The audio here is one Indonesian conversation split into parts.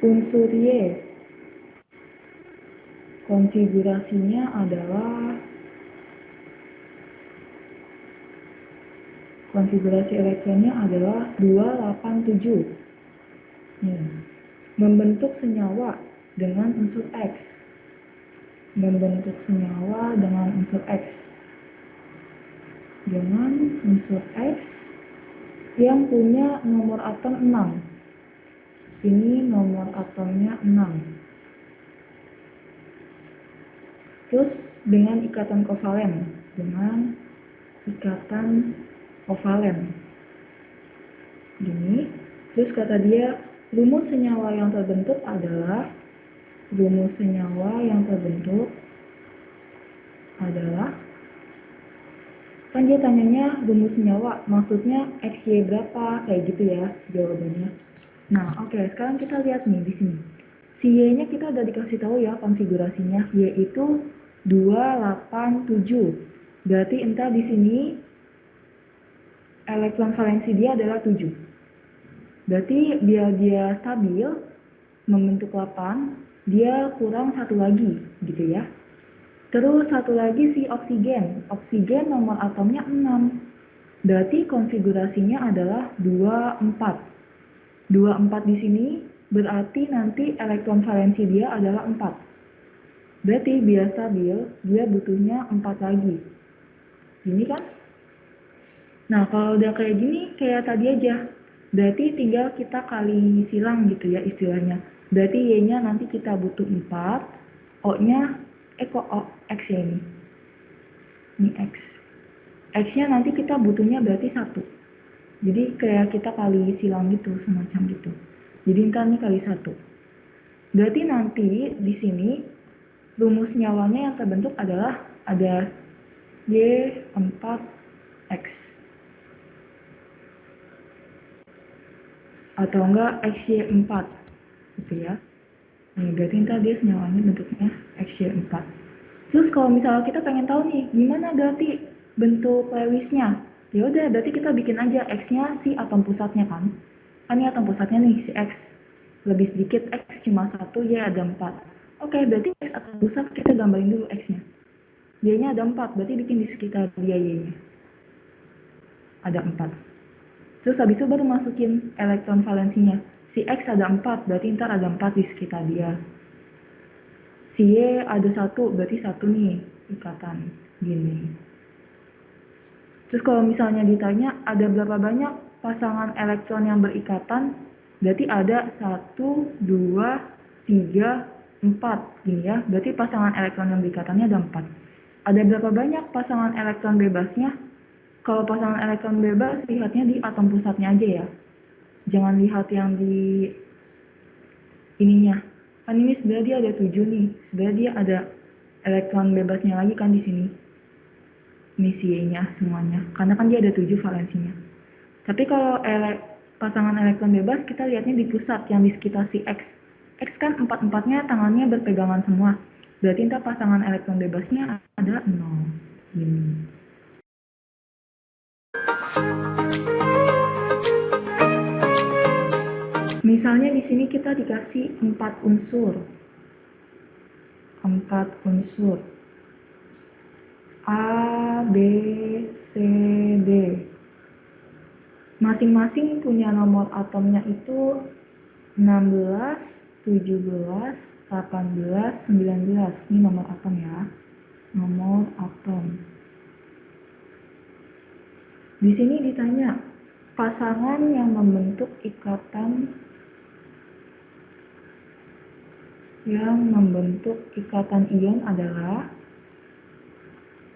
Unsur Y, konfigurasinya adalah konfigurasi elektronnya adalah 287. Nih, membentuk senyawa dengan unsur X. Membentuk senyawa dengan unsur X. Dengan unsur X yang punya nomor atom 6. Ini nomor atomnya 6. Terus dengan ikatan kovalen. Dengan ikatan kovalen. Gini. Terus kata dia, rumus senyawa yang terbentuk adalah kan dia tanyanya rumus senyawa, maksudnya XY berapa, kayak gitu ya jawabannya. Nah, oke, sekarang kita lihat nih di sini. Si Y-nya kita udah dikasih tahu ya konfigurasinya, yaitu 287. Berarti entah di sini elektron valensi dia adalah 7. Berarti biar dia stabil membentuk 8, dia kurang satu lagi gitu ya. Terus satu lagi si oksigen. Oksigen nomor atomnya 6. Berarti konfigurasinya adalah 24. 24 di sini berarti nanti elektron valensi dia adalah 4. Berarti biar stabil, dia butuhnya 4 lagi. Gini kan? Nah, kalau udah kayak gini, kayak tadi aja. Berarti tinggal kita kali silang gitu ya istilahnya. Berarti Y-nya nanti kita butuh 4, O-nya, X ya ini. Ini X. X-nya nanti kita butuhnya berarti 1. Jadi kayak kita kali silang gitu, semacam gitu. Jadi ntar nih kali 1. Berarti nanti di sini rumus nyawanya yang terbentuk adalah ada Y4X. Atau enggak XY4 gitu ya. Nih, berarti ntar dia senyawanya bentuknya XY4. Terus kalau misalnya kita pengen tahu nih, gimana berarti bentuk Lewis-nya? Ya udah, berarti kita bikin aja X-nya si atom pusatnya kan. Kan ini atom pusatnya nih, si X. Lebih sedikit, X cuma 1, Y ada 4. Oke, berarti X atom pusat kita gambarin dulu X-nya. Y-nya ada 4, berarti bikin di sekitar dia Y-nya. Ada 4. Terus habis itu baru masukin elektron valensinya. Si X ada 4, berarti ntar ada 4 di sekitar dia. Si Y ada 1, berarti 1 nih ikatan. Gini. Terus kalau misalnya ditanya ada berapa banyak pasangan elektron yang berikatan, berarti ada 1, 2, 3, 4. Gini ya, berarti pasangan elektron yang berikatannya ada 4. Ada berapa banyak pasangan elektron bebasnya? Kalau pasangan elektron bebas, lihatnya di atom pusatnya aja ya. Jangan lihat yang di ininya. Kan ini sebenarnya dia ada 7 nih. Sebenarnya dia ada elektron bebasnya lagi kan di sini. Ini si Y-nya semuanya. Karena kan dia ada 7 valensinya. Tapi kalau pasangan elektron bebas, kita lihatnya di pusat yang di sekitar si X. X kan 4-4-nya tangannya berpegangan semua. Berarti ntar pasangan elektron bebasnya ada 0. Gini. Misalnya di sini kita dikasih 4 unsur. 4 unsur. A, B, C, D. Masing-masing punya nomor atomnya itu 16, 17, 18, 19. Ini nomor atom ya. Nomor atom. Di sini ditanya, pasangan yang membentuk ikatan ion adalah,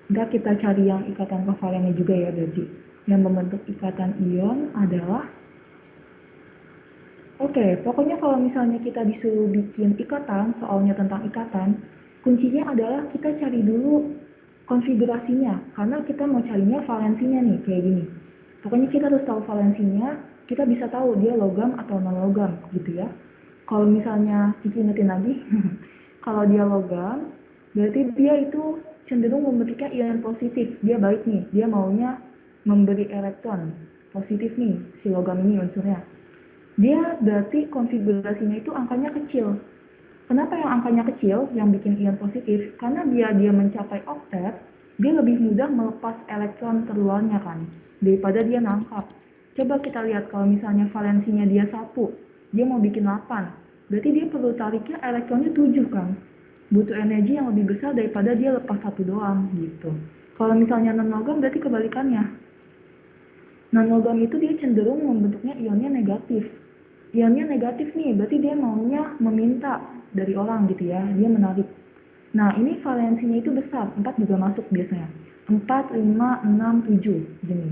ntar kita cari yang ikatan kovalennya juga ya berarti. Yang membentuk ikatan ion adalah, oke, pokoknya kalau misalnya kita disuruh bikin ikatan, soalnya tentang ikatan, kuncinya adalah kita cari dulu konfigurasinya, karena kita mau carinya valensinya nih, kayak gini. Pokoknya kita harus tahu valensinya, kita bisa tahu dia logam atau non logam gitu ya. Kalau misalnya Cici ingetin lagi, kalau dia logam, berarti dia itu cenderung membentuknya ion positif, dia baik nih, dia maunya memberi elektron positif nih, si logam ini unsurnya. Dia berarti konfigurasinya itu angkanya kecil. Kenapa yang angkanya kecil yang bikin ion positif? Karena dia mencapai oktet, dia lebih mudah melepas elektron terluarnya kan, daripada dia nangkap. Coba kita lihat kalau misalnya valensinya dia 1, dia mau bikin 8, berarti dia perlu tariknya elektronnya 7 kan. Butuh energi yang lebih besar daripada dia lepas 1 doang gitu. Kalau misalnya non-logam berarti kebalikannya. Non-logam itu dia cenderung membentuknya ionnya negatif. Ionnya negatif nih, berarti dia maunya meminta dari orang gitu ya, dia menarik. Nah, ini valensinya itu besar, 4 juga masuk biasanya. 4, 5, 6, 7, gini.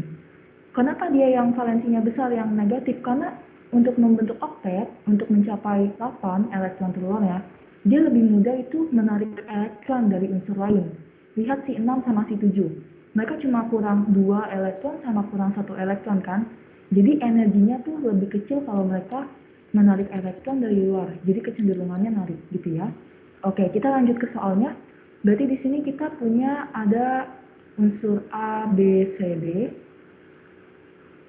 Kenapa dia yang valensinya besar, yang negatif? Karena untuk membentuk oktet, untuk mencapai 8 elektron terluar ya, dia lebih mudah itu menarik elektron dari unsur lain. Lihat si 6 sama si 7. Mereka cuma kurang 2 elektron sama kurang 1 elektron kan? Jadi energinya tuh lebih kecil kalau mereka menarik elektron dari luar. Jadi kecenderungannya narik gitu ya. Oke, kita lanjut ke soalnya. Berarti di sini kita punya ada unsur A, B, C, D.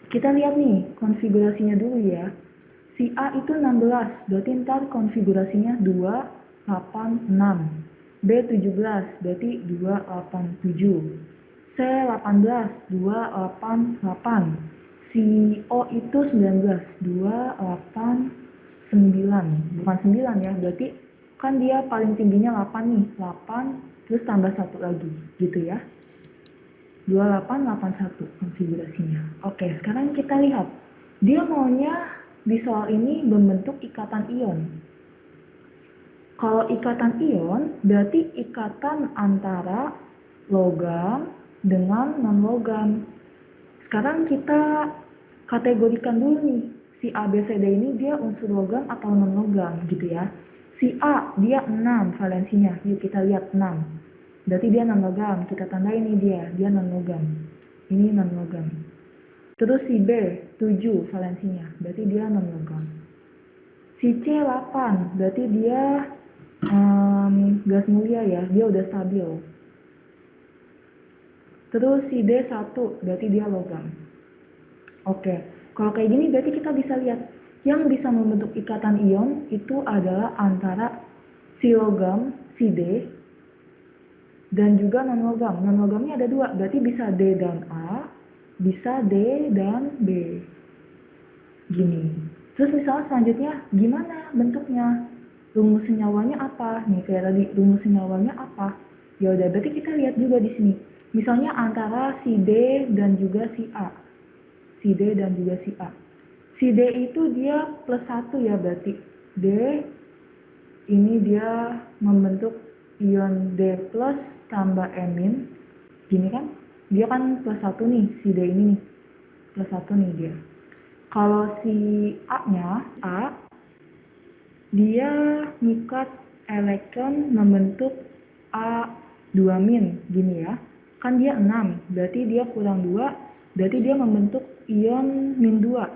Kita lihat nih konfigurasinya dulu ya. Si A itu 16, berarti ntar konfigurasinya 2, 8, 6. B 17, berarti 2, 8, 7. C 18, 2, 8, 8. Si O itu 19, 2, 8, 9. Bukan 9 ya, berarti kan dia paling tingginya 8 nih. 8, terus tambah 1 lagi, gitu ya. 2881 konfigurasinya. Oke, sekarang kita lihat. Dia maunya di soal ini membentuk ikatan ion. Kalau ikatan ion, berarti ikatan antara logam dengan non-logam. Sekarang kita kategorikan dulu nih, si A, B, C, D ini dia unsur logam atau non-logam gitu ya. Si A, dia 6 valensinya, yuk kita lihat 6. Berarti dia non-logam, kita tandai nih dia non-logam. Ini non-logam. Terus si B, 7 valensinya, berarti dia non-logam. Si C, 8, berarti dia gas mulia ya, dia udah stabil. Terus si D, 1, berarti dia logam. Oke, kalau kayak gini berarti kita bisa lihat yang bisa membentuk ikatan ion itu adalah antara si logam, si D, dan juga non-logam. Non-logamnya ada 2, berarti bisa D dan A, bisa D dan B. Gini. Terus misalnya selanjutnya, gimana bentuknya? Rumus senyawanya apa? Nih, kayak tadi, rumus senyawanya apa? Ya udah, berarti kita lihat juga di sini. Misalnya antara si D dan juga si A. Si D dan juga si A. Si D itu dia plus 1 ya berarti. D ini dia membentuk ion D plus tambah N-. Gini kan? Dia kan plus 1 nih, si D ini nih. Plus 1 nih dia. Kalau si A-nya, A, dia ngikat elektron membentuk A2-, gini ya. Kan dia 6, berarti dia kurang 2, berarti dia membentuk ion -2.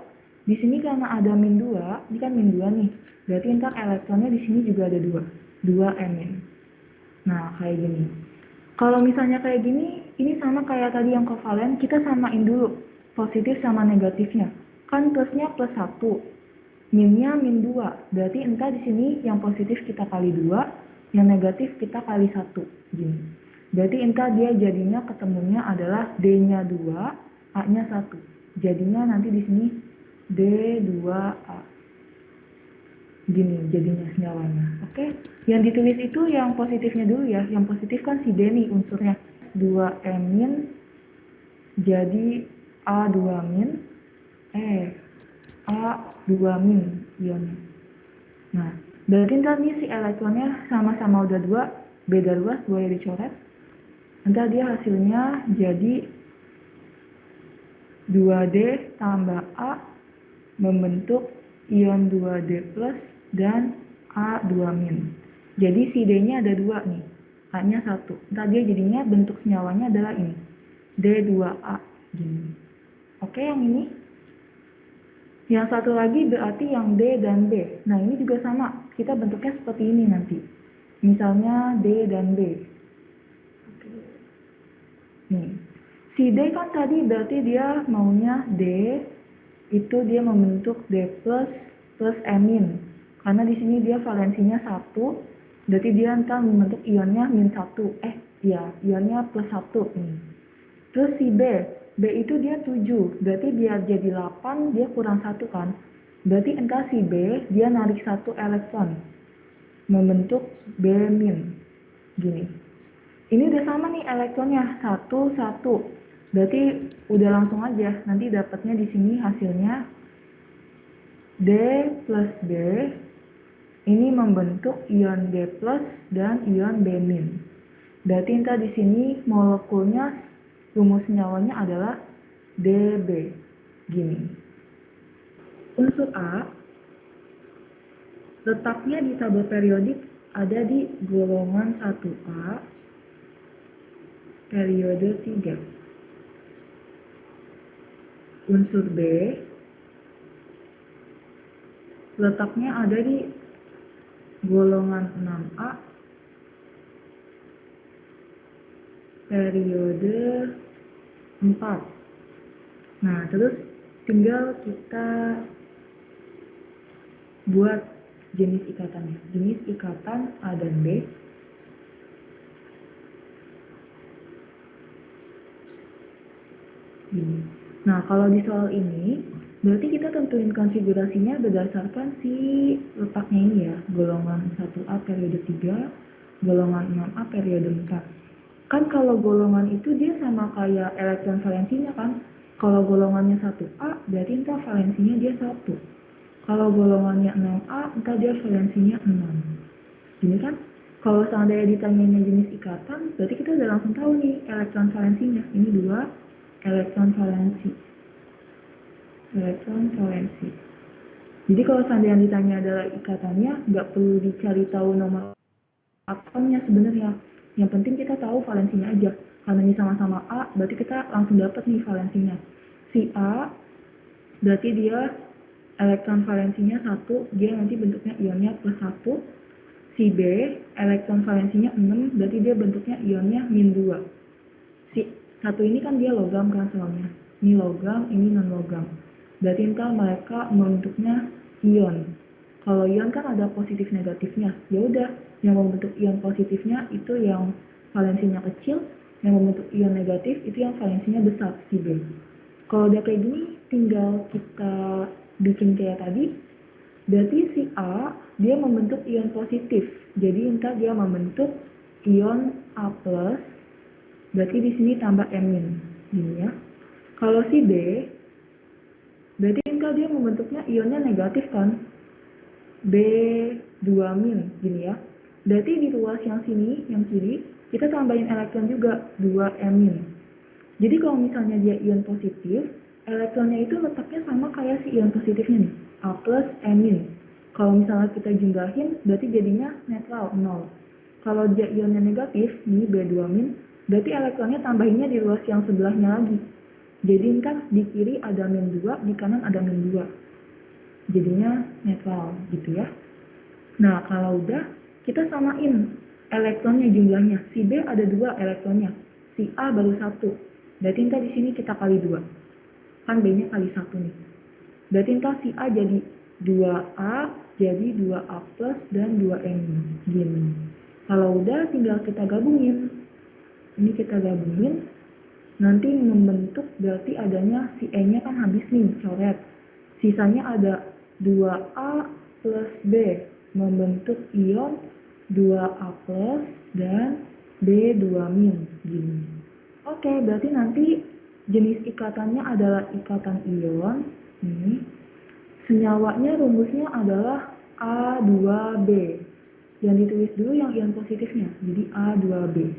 Di sini karena ada -2, ini kan -2 nih, berarti ntar elektronnya di sini juga ada 2, 2 N-. Nah, kayak gini. Kalau misalnya kayak gini, ini sama kayak tadi yang kovalen, kita samain dulu positif sama negatifnya. Kan plusnya plus 1, minnya -2. Berarti entah di sini yang positif kita kali 2, yang negatif kita kali 1. Gini. Berarti entah dia jadinya ketemunya adalah D-nya 2, A-nya 1. Jadinya nanti di sini D2A. Gini jadinya senyawanya. Oke. Yang ditulis itu yang positifnya dulu ya. Yang positif kan si D nih unsurnya. 2M- jadi A2-, A2- ionnya. Nah, berarti ntar nih si elektronnya sama-sama udah 2, beda luas, boleh dicoret. Ntar dia hasilnya jadi 2D tambah A membentuk ion 2D plus dan A2-. Jadi si D-nya ada 2 nih, A-nya 1. Ntar dia jadinya bentuk senyawanya adalah ini, D2A gini. Oke, yang ini. Yang satu lagi berarti yang D dan B. Nah, ini juga sama, kita bentuknya seperti ini nanti. Misalnya D dan B. Nih, si D kan tadi berarti dia maunya D, itu dia membentuk D plus amin. Karena di sini dia valensinya 1, berarti dia ntar membentuk ionnya -1. Ionnya +1 nih. Terus si B itu dia 7, berarti biar jadi 8 dia kurang 1 kan. Berarti entar si B dia narik 1 elektron, membentuk B-. Gini. Ini udah sama nih elektronnya, 1, 1. Berarti udah langsung aja, nanti dapatnya di sini hasilnya D plus B ini membentuk ion D plus dan ion B-. Berarti ntar di sini molekulnya rumus senyawanya adalah Db. Gini. Unsur A letaknya di tabel periodik ada di golongan 1A periode 3. Unsur B letaknya ada di golongan 6A periode 4. Nah, terus tinggal kita buat jenis ikatannya. Jenis ikatan A dan B. Ini. Nah, kalau di soal ini, berarti kita tentuin konfigurasinya berdasarkan si letaknya ini ya, golongan 1A periode 3, golongan 6A periode 4. Kan kalau golongan itu dia sama kayak elektron valensinya kan. Kalau golongannya 1A, berarti ntar valensinya dia 1. Kalau golongannya 6A, ntar dia valensinya 6. Gini kan? Kalau seandainya ditanyain jenis ikatan, berarti kita udah langsung tahu nih elektron valensinya. Ini 2 elektron valensi. Elektron valensi. Jadi kalau seandainya ditanya adalah ikatannya, nggak perlu dicari tahu nomor atomnya sebenarnya. Yang penting kita tahu valensinya aja. Karena ini sama-sama A, berarti kita langsung dapat nih valensinya. Si A, berarti dia elektron valensinya 1, dia nanti bentuknya ionnya +1. Si B, elektron valensinya 6, berarti dia bentuknya ionnya -2. Si 1 ini kan dia logam kan soalnya. Ini logam, ini non logam. Berarti ntar mereka membentuknya ion. Kalau ion kan ada positif negatifnya. Ya udah, yang membentuk ion positifnya itu yang valensinya kecil, yang membentuk ion negatif itu yang valensinya besar, si B. Kalau udah kayak gini, tinggal kita bikin kayak tadi. Berarti si A dia membentuk ion positif. Jadi ntar dia membentuk ion A+, berarti di sini tambah M-. Gini ya. Kalau si B, berarti ntar dia membentuknya ionnya negatif kan. B2- gini ya. Berarti di ruas yang sini, yang kiri, kita tambahin elektron juga, 2M-. Jadi kalau misalnya dia ion positif, elektronnya itu letaknya sama kayak si ion positifnya nih, A plus M-. Kalau misalnya kita jumlahin, berarti jadinya netral, 0. Kalau dia ionnya negatif, ini B2-, berarti elektronnya tambahinnya di ruas yang sebelahnya lagi. Jadi ntar di kiri ada -2, di kanan ada -2. Jadinya netral gitu ya. Nah, kalau udah, kita samain elektronnya jumlahnya. Si B ada 2 elektronnya, si A baru 1. Berarti ntar di sini kita kali 2. Kan B-nya kali 1 nih. Berarti ntar si A jadi 2A, jadi 2A plus dan 2M. Gini. Kalau udah tinggal kita gabungin. Ini kita gabungin. Nanti membentuk berarti adanya si E-nya kan habis nih, coret. Sisanya ada 2A plus B membentuk ion 2A plus dan B2-. Gini. Oke, berarti nanti jenis ikatannya adalah ikatan ion. Ini. Senyawanya rumusnya adalah A2B. Yang ditulis dulu yang ion positifnya. Jadi A2B.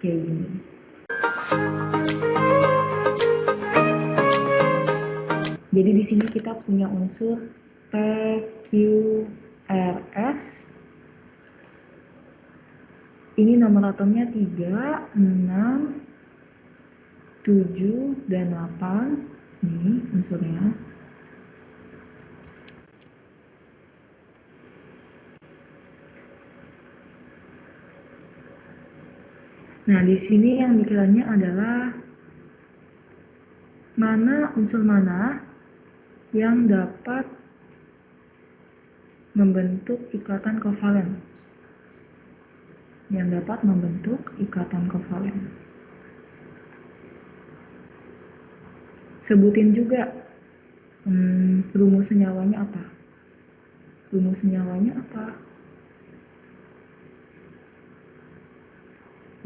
Kayak gini. Jadi di sini kita punya unsur PQRS. Ini nomor atomnya 3, 6, 7, dan 8. Ini unsurnya. Nah, di sini yang dikiranya adalah mana unsur mana yang dapat membentuk ikatan kovalen. Yang dapat membentuk ikatan kovalen. Sebutin juga rumus senyawanya apa? Rumus senyawanya apa?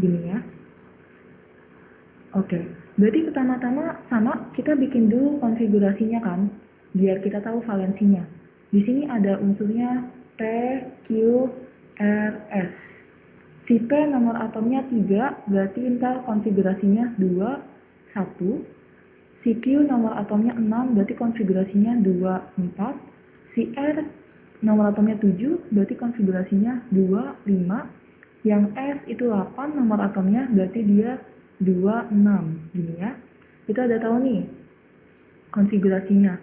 Gini ya. Oke, berarti pertama-tama sama kita bikin dulu konfigurasinya kan, biar kita tahu valensinya. Di sini ada unsurnya P, Q, R, S. Si P nomor atomnya 3, berarti ntar konfigurasinya 2, 1. Si Q nomor atomnya 6, berarti konfigurasinya 2, 4. Si R nomor atomnya 7, berarti konfigurasinya 2, 5. Yang S itu 8 nomor atomnya, berarti dia 2, 6. Gini ya. Kita udah tahu nih konfigurasinya.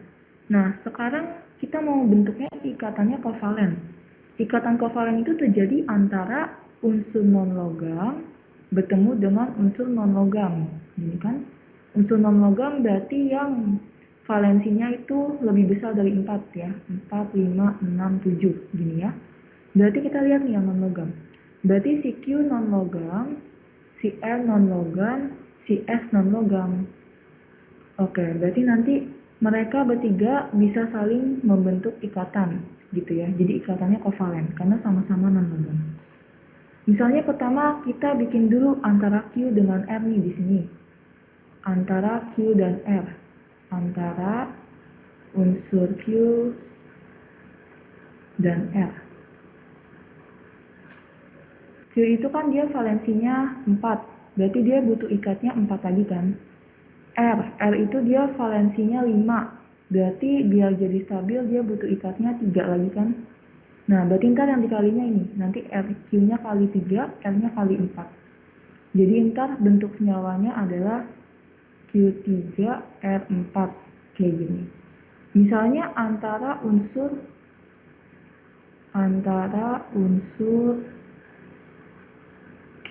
Nah, sekarang kita mau bentuknya ikatannya kovalen. Ikatan kovalen itu terjadi antara unsur non-logam bertemu dengan unsur non-logam. Gini kan? Unsur non-logam berarti yang valensinya itu lebih besar dari 4 ya. 4, 5, 6, 7. Gini ya. Berarti kita lihat nih yang non-logam. Berarti si Q non-logam, si R non-logam, si S non-logam. Oke, berarti nanti mereka bertiga bisa saling membentuk ikatan gitu ya. Jadi ikatannya kovalen karena sama-sama non-logam. Misalnya pertama kita bikin dulu antara Q dengan R nih di sini. Antara Q dan R. Antara unsur Q dan R. Q itu kan dia valensinya 4, berarti dia butuh ikatnya 4 lagi kan. R itu dia valensinya 5, berarti biar jadi stabil dia butuh ikatnya 3 lagi kan. Nah, berarti ntar yang dikalinya ini, nanti Q-nya kali 3, R-nya kali 4. Jadi ntar bentuk senyawanya adalah Q3R4, kayak gini. Misalnya antara unsur Q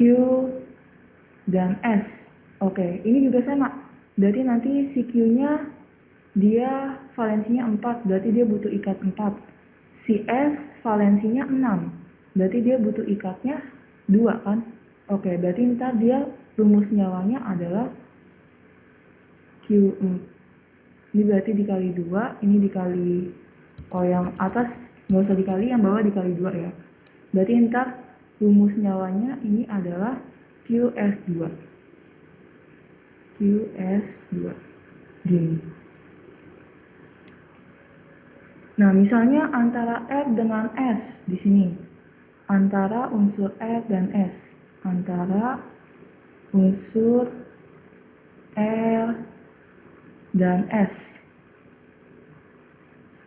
dan S. Oke, ini juga sama. Berarti nanti si Q-nya dia valensinya 4, berarti dia butuh ikat 4. Si S valensinya 6, berarti dia butuh ikatnya 2 kan. Oke, berarti ntar dia rumus nyawanya adalah Q4. Ini berarti dikali 2, ini dikali, yang atas nggak usah dikali, yang bawah dikali 2 ya. Berarti ntar rumus nyawanya ini adalah QS2. QS2. Gini. Nah, misalnya antara R dengan S di sini. Antara unsur R dan S. Antara unsur R dan S.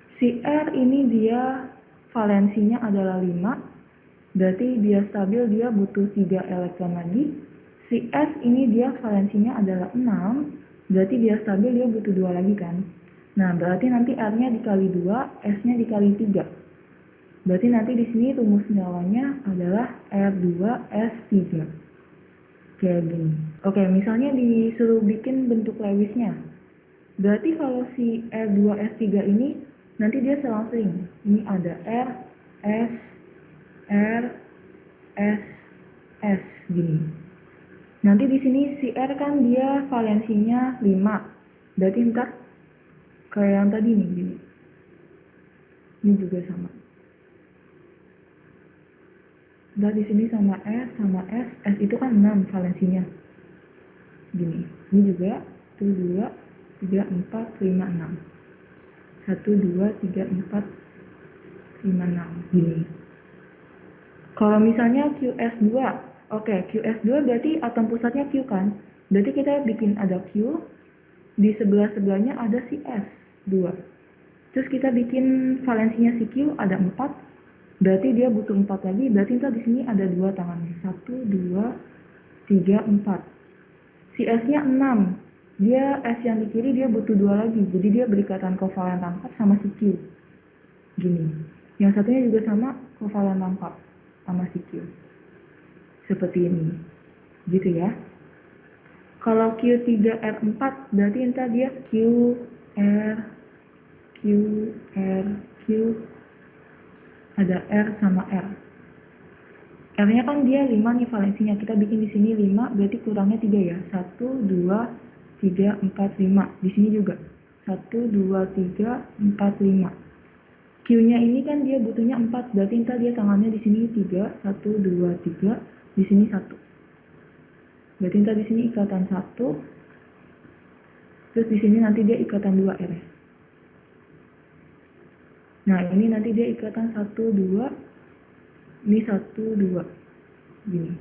Si R ini dia valensinya adalah 5, berarti dia stabil, dia butuh 3 elektron lagi. Si S ini dia valensinya adalah 6, berarti dia stabil, dia butuh 2 lagi kan. Nah, berarti nanti R-nya dikali 2, S-nya dikali 3. Berarti nanti di sini rumus nyawanya adalah R2S3. Kayak gini. Oke, misalnya disuruh bikin bentuk Lewisnya. Berarti kalau si R2S3 ini nanti dia selang-seling. Ini ada R, S, R, S, S gini. Nanti di sini si R kan dia valensinya 5. Berarti ntar kayak yang tadi nih gini. Ini juga sama. Ntar di sini sama S, S itu kan 6 valensinya. Gini. Ini juga 1 2 3 4 5 6. 1 2 3 4 5 6 gini. Kalau misalnya QS2, oke, QS2 berarti atom pusatnya Q kan? Berarti kita bikin ada Q, di sebelah-sebelahnya ada si S, 2. Terus kita bikin valensinya si Q ada 4, berarti dia butuh 4 lagi, berarti ntar di sini ada 2 tangannya. 1, 2, 3, 4. Si S-nya 6, dia S yang di kiri dia butuh 2 lagi, jadi dia berikatan kovalen rangkap sama si Q. Gini. Yang satunya juga sama kovalen rangkap sama si Q. Seperti ini. Gitu ya. Kalau Q3R4 berarti ntar dia QR, R, Q, ada R sama R. R-nya kan dia 5 nih valensinya, kita bikin di sini 5, berarti kurangnya 3 ya. 1, 2, 3, 4, 5. Di sini juga. 1, 2, 3, 4, 5. Q-nya ini kan dia butuhnya 4, berarti ntar dia tangannya di sini 3, 1, 2, 3, di sini 1. Berarti ntar di sini ikatan 1, terus di sini nanti dia ikatan 2 R. Nah, ini nanti dia ikatan 1, 2, ini 1, 2. Gini.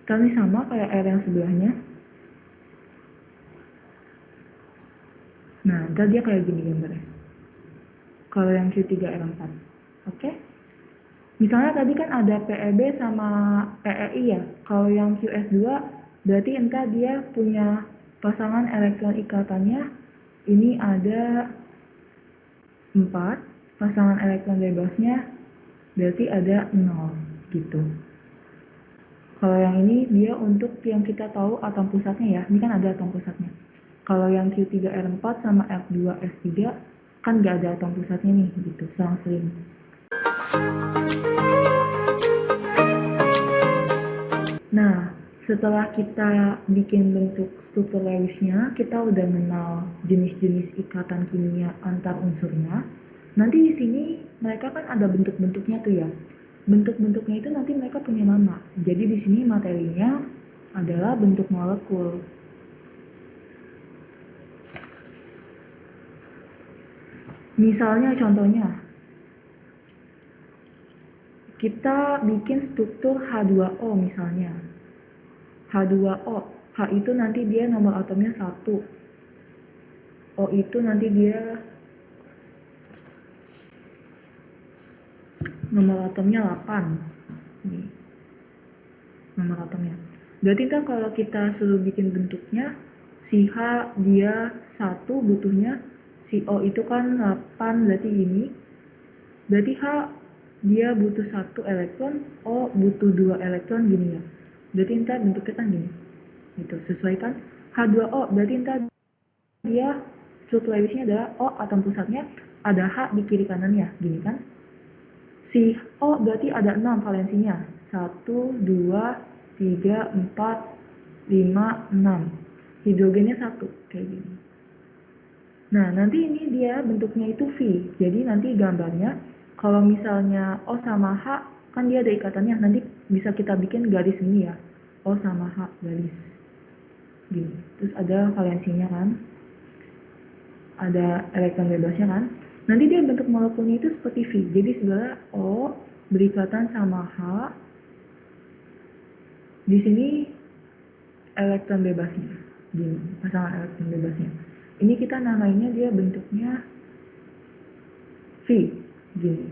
Kan ini sama kayak R yang sebelahnya. Nah, ntar dia kayak gini gambarnya. Kalau yang Q3R4. Oke? Misalnya tadi kan ada PEB sama PEI ya. Kalau yang QS2 berarti entah dia punya pasangan elektron ikatannya ini ada 4, pasangan elektron bebasnya berarti ada 0 gitu. Kalau yang ini dia untuk yang kita tahu atom pusatnya ya. Ini kan ada atom pusatnya. Kalau yang Q3R4 sama F2S3 kan nggak ada atom pusatnya nih gitu, selang-seling. Nah, setelah kita bikin bentuk struktur Lewisnya, kita udah mengenal jenis-jenis ikatan kimia antar unsurnya. Nanti di sini mereka kan ada bentuk-bentuknya tuh ya. Bentuk-bentuknya itu nanti mereka punya nama. Jadi di sini materinya adalah bentuk molekul. Misalnya contohnya, kita bikin struktur H2O misalnya. H2O, H itu nanti dia nomor atomnya 1. O itu nanti dia nomor atomnya 8. Ini nomor atomnya. Berarti kan kalau kita suruh bikin bentuknya, si H dia 1 butuhnya, si O itu kan 8, berarti ini. Berarti H dia butuh 1 elektron, O butuh 2 elektron gini ya. Berarti ntar bentuknya kan gini. Gitu, sesuaikan H2O, berarti ntar dia struktur Lewisnya adalah O atom pusatnya, ada H di kiri kanannya, gini kan. Si O berarti ada 6 valensinya. 1, 2, 3, 4, 5, 6. Hidrogennya 1, kayak gini. Nah, nanti ini dia bentuknya itu V. Jadi nanti gambarnya, kalau misalnya O sama H, kan dia ada ikatannya. Nanti bisa kita bikin garis ini ya. O sama H, garis. Gini. Terus ada valensinya kan. Ada elektron bebasnya kan. Nanti dia bentuk molekulnya itu seperti V. Jadi sebenarnya O berikatan sama H. Di sini elektron bebasnya. Gini, pasangan elektron bebasnya. Ini kita namainnya dia bentuknya V. Gini.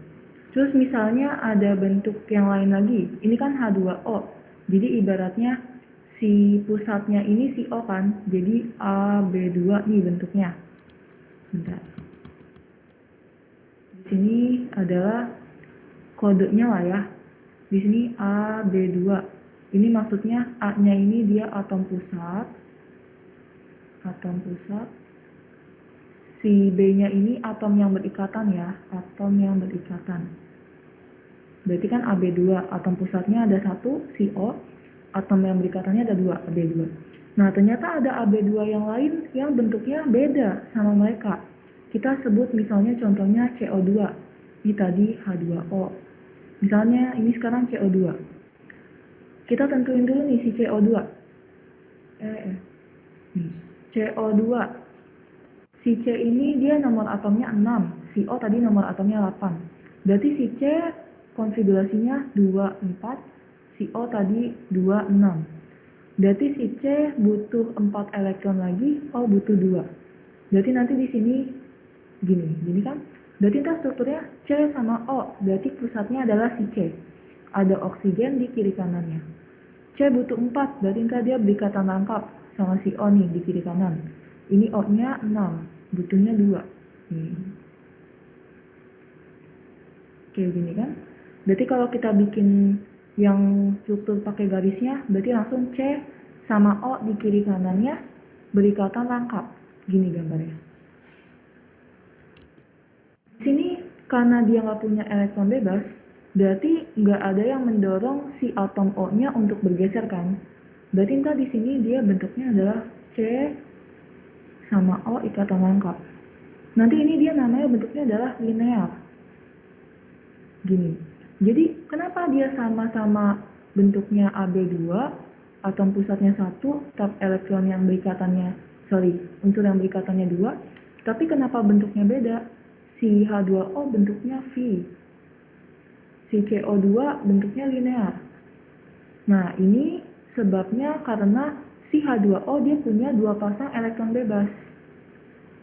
Terus misalnya ada bentuk yang lain lagi. Ini kan H2O. Jadi ibaratnya si pusatnya ini si O kan. Jadi AB2 nih bentuknya. Bentar. Di sini adalah kodenya lah ya. Di sini AB2. Ini maksudnya A-nya ini dia atom pusat. Atom pusat. Si B-nya ini atom yang berikatan ya. Atom yang berikatan. Berarti kan AB2. Atom pusatnya ada 1, si O. Atom yang berikatannya ada 2, AB2. Nah, ternyata ada AB2 yang lain yang bentuknya beda sama mereka. Kita sebut misalnya contohnya CO2. Ini tadi H2O. Misalnya ini sekarang CO2. Kita tentuin dulu nih si CO2. CO2. Si C ini dia nomor atomnya 6. Si O tadi nomor atomnya 8. Berarti si C konfigurasinya 2, 4. Si O tadi 2, 6. Berarti si C butuh 4 elektron lagi, O butuh 2. Berarti nanti di sini gini kan? Berarti ntar strukturnya C sama O, berarti pusatnya adalah si C. Ada oksigen di kiri kanannya. C butuh 4, berarti ntar dia berikatan rangkap sama si O nih di kiri kanan. Ini O-nya 6, butuhnya 2. Kayak gini kan? Berarti kalau kita bikin yang struktur pakai garisnya, berarti langsung C sama O di kiri kanannya berikatan rangkap. Gini gambarnya. Karena dia nggak punya elektron bebas, berarti nggak ada yang mendorong si atom O-nya untuk bergeser kan? Berarti ntar di sini dia bentuknya adalah C sama O ikatan lengkap. Nanti ini dia namanya bentuknya adalah linear. Gini. Jadi kenapa dia sama-sama bentuknya AB2, atom pusatnya 1, tapi elektron yang berikatannya, unsur yang berikatannya 2, tapi kenapa bentuknya beda? Si H2O bentuknya V, si CO2 bentuknya linear. Nah, ini sebabnya karena si H2O dia punya 2 pasang elektron bebas.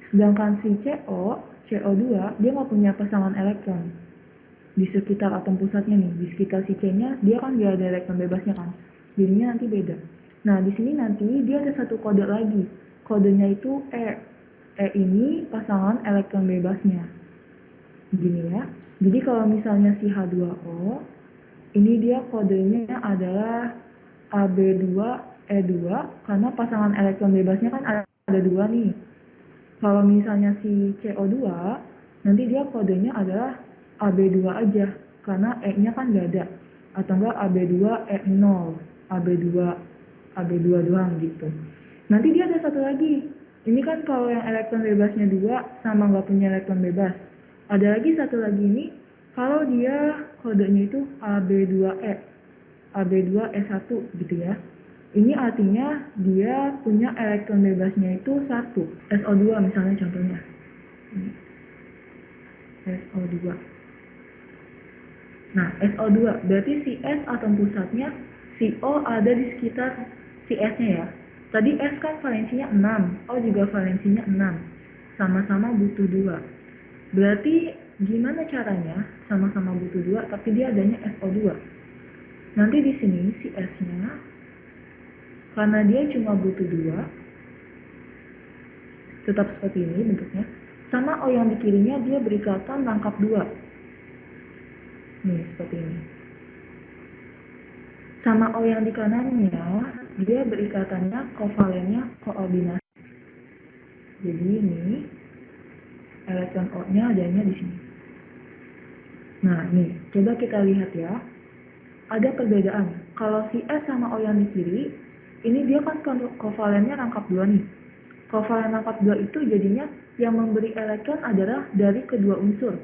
Sedangkan si CO2 dia nggak punya pasangan elektron. Di sekitar atom pusatnya nih, di sekitar si C-nya, dia kan nggak ada elektron bebasnya kan. Jadinya nanti beda. Nah, di sini nanti dia ada satu kode lagi. Kodenya itu E. E ini pasangan elektron bebasnya. Gini ya. Jadi kalau misalnya si H2O, ini dia kodenya adalah AB2E2 karena pasangan elektron bebasnya kan ada 2 nih. Kalau misalnya si CO2, nanti dia kodenya adalah AB2 aja karena E-nya kan nggak ada, atau enggak AB2E0, AB2 doang gitu. Nanti dia ada satu lagi. Ini kan kalau yang elektron bebasnya 2 sama nggak punya elektron bebas. Ada lagi satu lagi ini kalau dia kodenya itu AB2E, AB2E1 gitu ya. Ini artinya dia punya elektron bebasnya itu 1, SO2 misalnya contohnya. SO2. Nah, SO2 berarti si S atom pusatnya, si O ada di sekitar si S-nya ya. Tadi S kan valensinya 6, O juga valensinya 6. Sama-sama butuh 2. Berarti gimana caranya sama-sama butuh 2 tapi dia adanya SO2? Nanti di sini si S-nya karena dia cuma butuh 2, tetap seperti ini bentuknya. Sama O yang di kirinya dia berikatan rangkap 2. Nih, seperti ini. Sama O yang di kanannya, dia berikatannya kovalennya koordinasi. Jadi ini elektron O-nya adanya di sini. Nah, nih, coba kita lihat ya. Ada perbedaan. Kalau si S sama O yang di kiri, ini dia kan kovalennya rangkap 2 nih. Kovalen rangkap 2 itu jadinya yang memberi elektron adalah dari kedua unsur.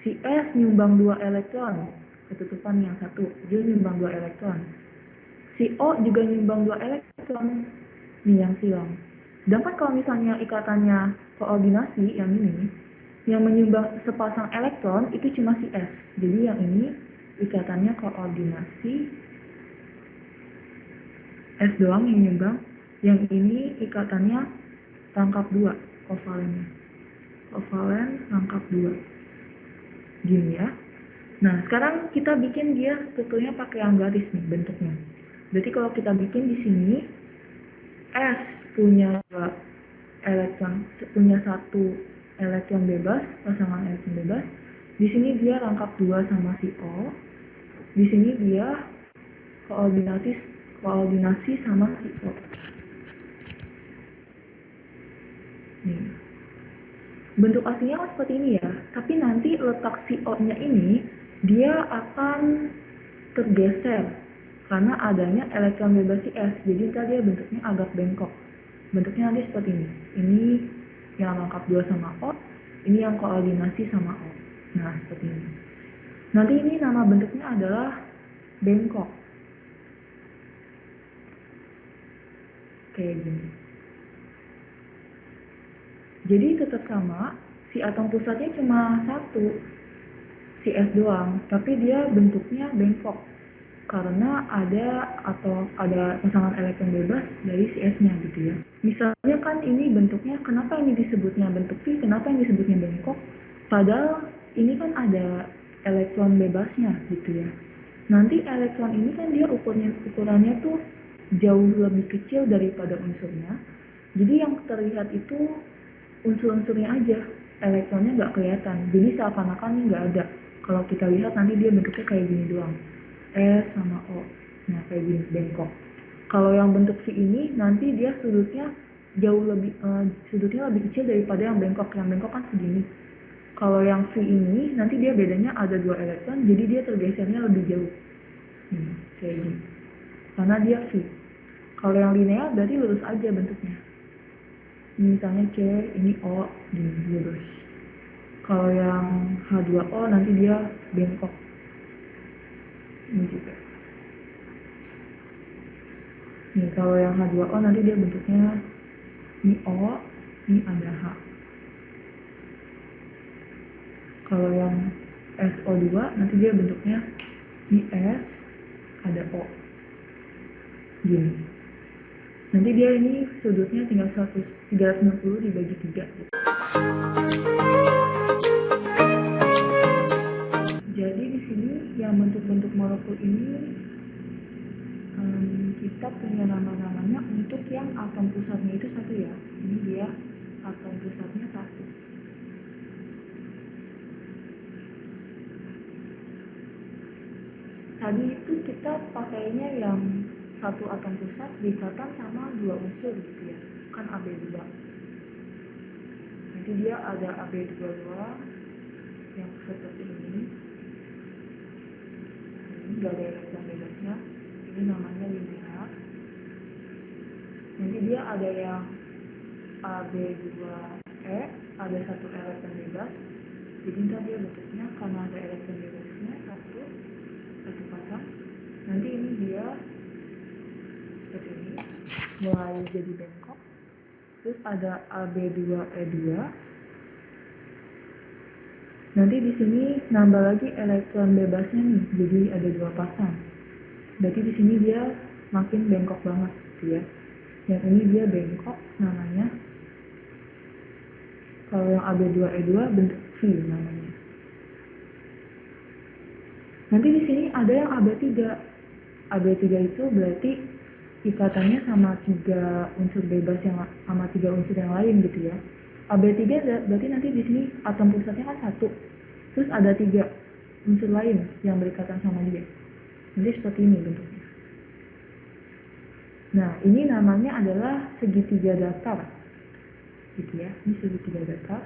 Si S nyumbang 2 elektron, ketutupan yang satu, dia nyumbang 2 elektron. Si O juga nyumbang 2 elektron, nih yang silang. Sedangkan kalau misalnya ikatannya koordinasi, yang ini, yang menyumbang sepasang elektron itu cuma si S. Jadi yang ini ikatannya koordinasi, S doang yang nyumbang. Yang ini ikatannya rangkap 2, kovalennya. Kovalen rangkap 2. Gini ya. Nah, sekarang kita bikin dia strukturnya pakai yang garis nih bentuknya. Berarti kalau kita bikin di sini S punya 2 elektron, punya 1 elektron bebas, pasangan elektron bebas. Di sini dia rangkap 2 sama si O. Di sini dia koordinasi sama si O. Nih. Bentuk aslinya kan seperti ini ya, tapi nanti letak si O-nya ini dia akan tergeser karena adanya elektron bebas si S. Jadi ntar dia bentuknya agak bengkok. Bentuknya nanti seperti ini. Ini yang rangkap 2 sama O, ini yang koordinasi sama O. Nah, seperti ini. Nanti ini nama bentuknya adalah bengkok. Kayak gini. Jadi tetap sama, si atom pusatnya cuma 1, si S doang, tapi dia bentuknya bengkok karena ada pasangan elektron bebas dari si S-nya gitu ya. Misalnya kan ini bentuknya, kenapa ini disebutnya bentuk V, kenapa yang disebutnya bengkok? Padahal ini kan ada elektron bebasnya gitu ya. Nanti elektron ini kan dia ukurannya tuh jauh lebih kecil daripada unsurnya. Jadi yang terlihat itu unsur-unsurnya aja, elektronnya nggak kelihatan. Jadi seakan-akan ini nggak ada. Kalau kita lihat nanti dia bentuknya kayak gini doang. S sama O. Nah, kayak gini, bengkok. Kalau yang bentuk V ini, nanti dia sudutnya lebih kecil daripada yang bengkok. Yang bengkok kan segini. Kalau yang V ini nanti dia bedanya ada 2 elektron, jadi dia tergesernya lebih jauh. Kayak gini. Karena dia V. Kalau yang linear berarti lurus aja bentuknya. Ini misalnya C, ini O, gini lurus. Kalau yang H2O nanti dia bengkok. Ini juga. Nih kalau yang H2O nanti dia bentuknya ini O, ini ada H. Kalau yang SO2 nanti dia bentuknya ini S, ada O. Gini. Nanti dia ini sudutnya tinggal 360 dibagi 3. Jadi di sini yang bentuk-bentuk molekul ini kita punya nama-namanya untuk yang atom pusatnya itu satu ya. Ini dia atom pusatnya satu. Tadi itu kita pakainya yang satu atom pusat diikatkan sama 2 unsur gitu ya, kan AB2. Nanti dia ada AB22 yang seperti ini gak ada elektron bebasnya, ini namanya linear. Nanti dia ada yang AB2E, ada satu elektron bebas, jadi ntar dia bentuknya karena ada elektron bebasnya satu pasang. Nanti ini dia seperti ini, mulai jadi bengkok. Terus ada AB2E2. Nanti di sini nambah lagi elektron bebasnya nih, jadi ada 2 pasang. Berarti di sini dia makin bengkok banget, gitu ya. Yang ini dia bengkok namanya. Kalau yang AB2E2 bentuk V namanya. Nanti di sini ada yang AB3. AB3 itu berarti ikatannya sama 3 unsur bebas yang sama 3 unsur yang lain gitu ya. AB3 berarti nanti di sini atom pusatnya kan 1. Terus ada 3 unsur lain yang berikatan sama dia. Jadi seperti ini bentuknya. Nah, ini namanya adalah segitiga datar. Gitu ya. Ini segitiga datar.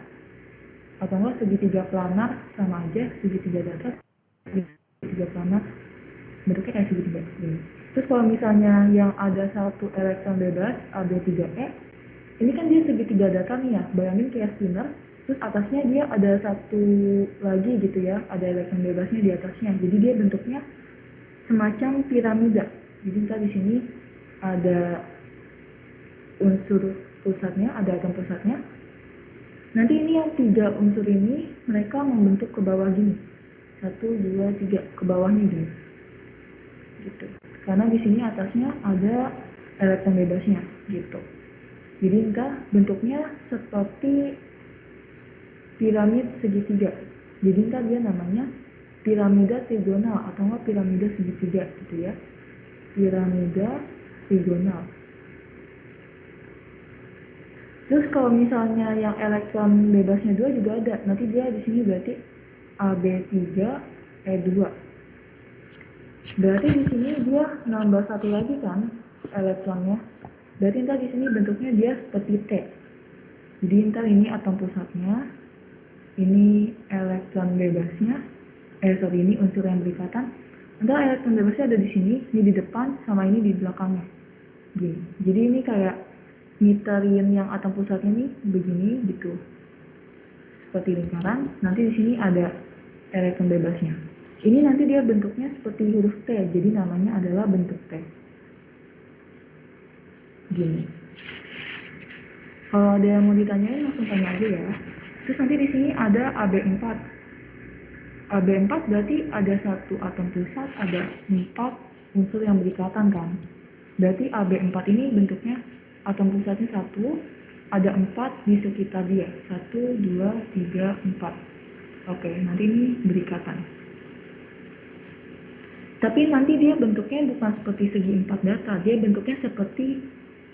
Atau enggak segitiga planar, sama aja segitiga datar. Segitiga planar bentuknya kayak segitiga ini. Terus kalau misalnya yang ada satu elektron bebas AB3E, ini kan dia segitiga datar nih ya, bayangin kayak spinner, terus atasnya dia ada satu lagi gitu ya, ada elektron bebasnya di atasnya, jadi dia bentuknya semacam piramida. Jadi ntar di sini ada unsur pusatnya, ada atom pusatnya. Nanti ini yang 3 unsur ini mereka membentuk ke bawah gini, 1, 2, 3 ke bawahnya gini. Gitu. Karena di sini atasnya ada elektron bebasnya gitu. Jadi entah bentuknya seperti piramid segitiga. Jadi entah dia namanya piramida trigonal atau enggak piramida segitiga gitu ya. Piramida trigonal. Terus kalau misalnya yang elektron bebasnya 2 juga ada. Nanti dia di sini berarti AB3E2. Berarti di sini dia nambah satu lagi kan elektronnya. Berarti ntar di sini bentuknya dia seperti T. Jadi ntar ini atom pusatnya, ini elektron bebasnya, ini unsur yang berikatan. Ntar elektron bebasnya ada di sini, ini di depan sama ini di belakangnya. Gini. Jadi ini kayak ngiterin yang atom pusatnya nih begini gitu. Seperti lingkaran. Nanti di sini ada elektron bebasnya. Ini nanti dia bentuknya seperti huruf T, jadi namanya adalah bentuk T. Gini. Kalau ada yang mau ditanyain langsung tanya aja ya. Terus nanti di sini ada AB4. AB4 berarti ada satu atom pusat, ada 4 unsur yang berikatan kan. Berarti AB4 ini bentuknya atom pusatnya 1, ada 4 di sekitar dia. 1, 2, 3, 4. Oke, nanti ini berikatan. Tapi nanti dia bentuknya bukan seperti segi 4 data, dia bentuknya seperti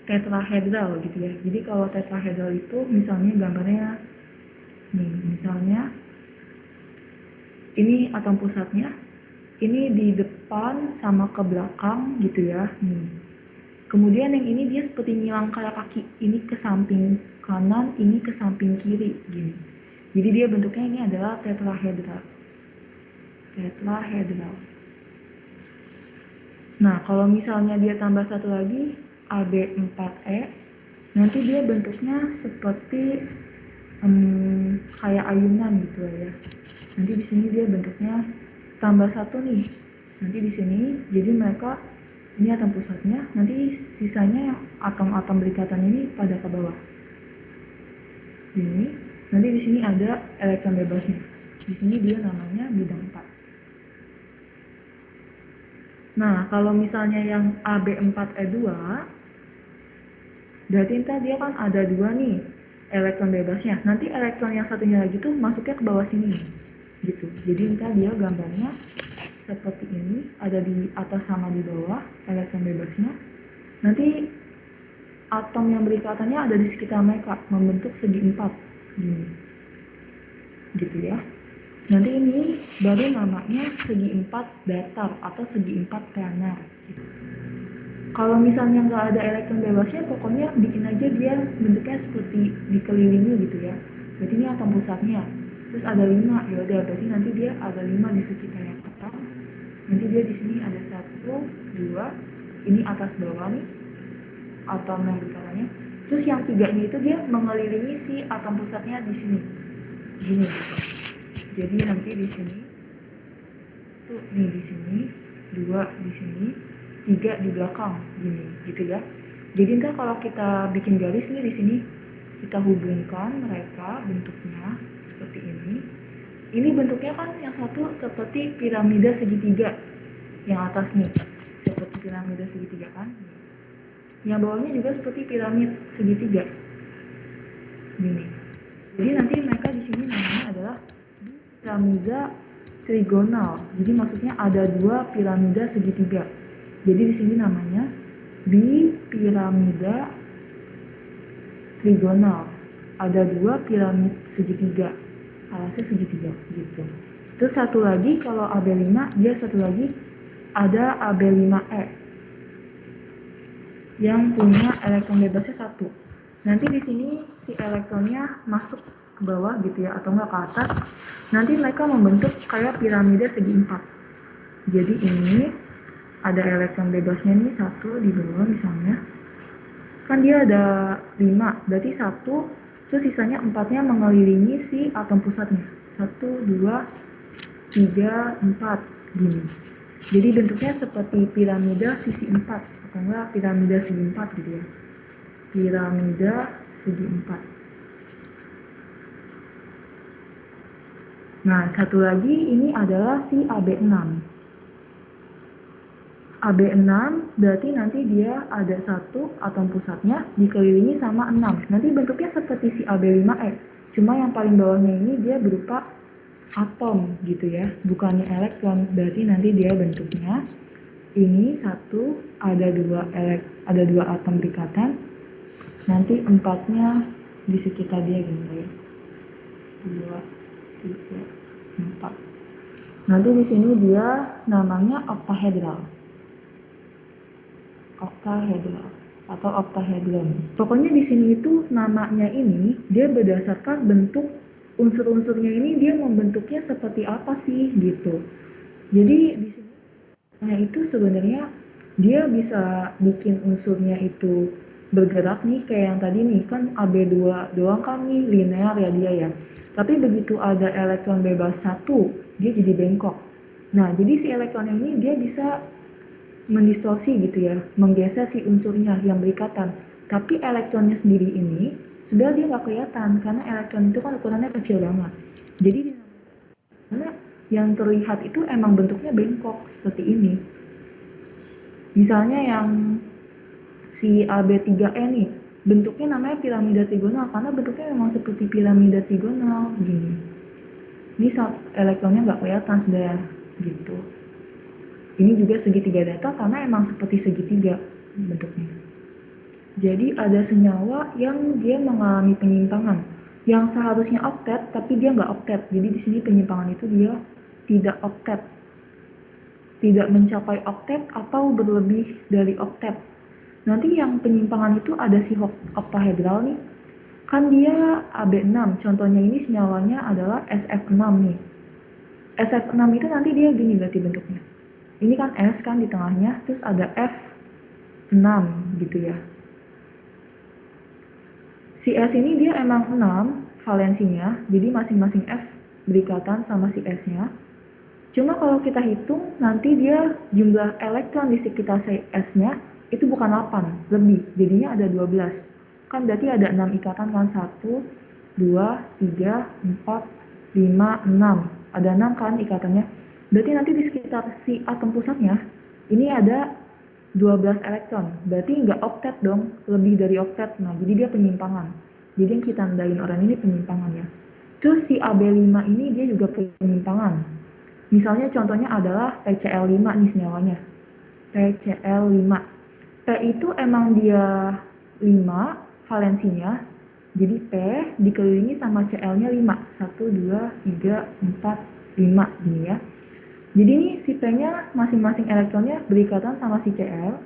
tetrahedral gitu ya. Jadi kalau tetrahedral itu misalnya gambarnya nih, misalnya ini atom pusatnya, ini di depan sama ke belakang gitu ya. Nih. Kemudian yang ini dia seperti nyilang kayak kaki, ini ke samping kanan, ini ke samping kiri gini. Jadi dia bentuknya ini adalah tetrahedral. Tetrahedral. Nah, kalau misalnya dia tambah satu lagi, AB4E, nanti dia bentuknya seperti kayak ayunan gitu ya. Nanti di sini dia bentuknya tambah satu nih. Nanti di sini, jadi mereka ini atom pusatnya, nanti sisanya yang atom-atom berikatan ini pada ke bawah. Ini, nanti di sini ada elektron bebasnya. Di sini dia namanya bidang 4. Nah, kalau misalnya yang AB4E2, berarti ntar dia kan ada dua nih elektron bebasnya. Nanti elektron yang satunya lagi tuh masuknya ke bawah sini, gitu. Jadi ntar dia gambarnya seperti ini, ada di atas sama di bawah elektron bebasnya. Nanti atom yang berikatannya ada di sekitar mereka, membentuk segi 4, gini, gitu ya. Nanti ini baru namanya segi 4 datar atau segi 4 planar. Kalau misalnya nggak ada elektron bebasnya, pokoknya bikin aja dia bentuknya seperti dikelilingi gitu ya. Berarti ini atom pusatnya. Terus ada 5, ya udah berarti nanti dia ada 5 di sekitarnya atom. Nanti dia di sini ada 1, 2, ini atas bawah nih atom yang berikatnya. Terus yang 3-nya itu dia mengelilingi si atom pusatnya di sini. Gini gitu. Jadi nanti di sini tuh nih di sini, 2 di sini, 3 di belakang gini gitu ya. Jadi ntar kalau kita bikin garis nih di sini, kita hubungkan mereka bentuknya seperti ini. Ini bentuknya kan yang satu seperti piramida segitiga, yang atas nih seperti piramida segitiga kan. Yang bawahnya juga seperti piramid segitiga gini. Jadi nanti mereka di sini namanya adalah piramida trigonal. Jadi maksudnya ada dua piramida segitiga. Jadi di sini namanya bipiramida trigonal. Ada dua piramid segitiga. Alasnya segitiga gitu. Terus satu lagi kalau AB5 dia satu lagi ada AB5E yang punya elektron bebasnya 1. Nanti di sini si elektronnya masuk ke bawah gitu ya atau enggak ke atas. Nanti mereka membentuk kayak piramida segi 4. Jadi ini ada elektron bebasnya nih 1 di bawah misalnya. Kan dia ada 5, berarti 1, terus sisanya 4-nya mengelilingi si atom pusatnya. 1, 2, 3, 4 gini. Jadi bentuknya seperti piramida sisi 4 atau enggak piramida segi 4 gitu ya. Piramida segi 4. Nah, satu lagi ini adalah si AB6. AB6 berarti nanti dia ada 1 atom pusatnya dikelilingi sama 6. Nanti bentuknya seperti si AB5E. Cuma yang paling bawahnya ini dia berupa atom gitu ya, bukannya elektron. Berarti nanti dia bentuknya ini 1, ada dua atom berikatan, nanti 4-nya di sekitar dia gitu ya. 2, 3, 4. Nanti di sini dia namanya oktahedral. Oktahedral atau oktahedron. Pokoknya di sini itu namanya ini dia berdasarkan bentuk unsur-unsurnya ini dia membentuknya seperti apa sih gitu. Jadi di sini itu sebenarnya dia bisa bikin unsurnya itu bergerak nih kayak yang tadi nih kan AB2 doang kan nih linear ya dia ya. Tapi begitu ada elektron bebas 1, dia jadi bengkok. Nah, jadi si elektronnya ini dia bisa mendistorsi gitu ya, menggeser si unsurnya yang berikatan. Tapi elektronnya sendiri ini sudah dia nggak kelihatan karena elektron itu kan ukurannya kecil banget. Jadi yang terlihat itu emang bentuknya bengkok seperti ini. Misalnya yang si AB3E nih, bentuknya namanya piramida trigonal karena bentuknya memang seperti piramida trigonal gini. Ini elektronnya nggak kelihatan sudah gitu. Ini juga segitiga datar karena emang seperti segitiga bentuknya. Jadi ada senyawa yang dia mengalami penyimpangan yang seharusnya oktet tapi dia nggak oktet. Jadi di sini penyimpangan itu dia tidak oktet, tidak mencapai oktet atau berlebih dari oktet. Nanti yang penyimpangan itu ada si oktahedral nih. Kan dia AB6, contohnya ini senyawanya adalah SF6 nih. SF6 itu nanti dia gini berarti bentuknya. Ini kan S kan di tengahnya, terus ada F6 gitu ya. Si S ini dia emang 6 valensinya, jadi masing-masing F berikatan sama si S-nya. Cuma kalau kita hitung, nanti dia jumlah elektron di sekitar si S-nya itu bukan 8, lebih, jadinya ada 12. Kan berarti ada 6 ikatan kan, 1, 2, 3, 4, 5, 6. Ada 6 kan ikatannya. Berarti nanti di sekitar si atom pusatnya, ini ada 12 elektron, berarti nggak oktet dong, lebih dari oktet. Nah, jadi dia penyimpangan. Jadi yang kita tandain orang ini penyimpangan ya. Terus si AB5 ini dia juga penyimpangan. Misalnya contohnya adalah PCl5 nih senyawanya. PCl5. P itu emang dia 5 valensinya, jadi P dikelilingi sama Cl-nya 5. 1, 2, 3, 4, 5 gini ya. Jadi nih si P-nya masing-masing elektronnya berikatan sama si Cl,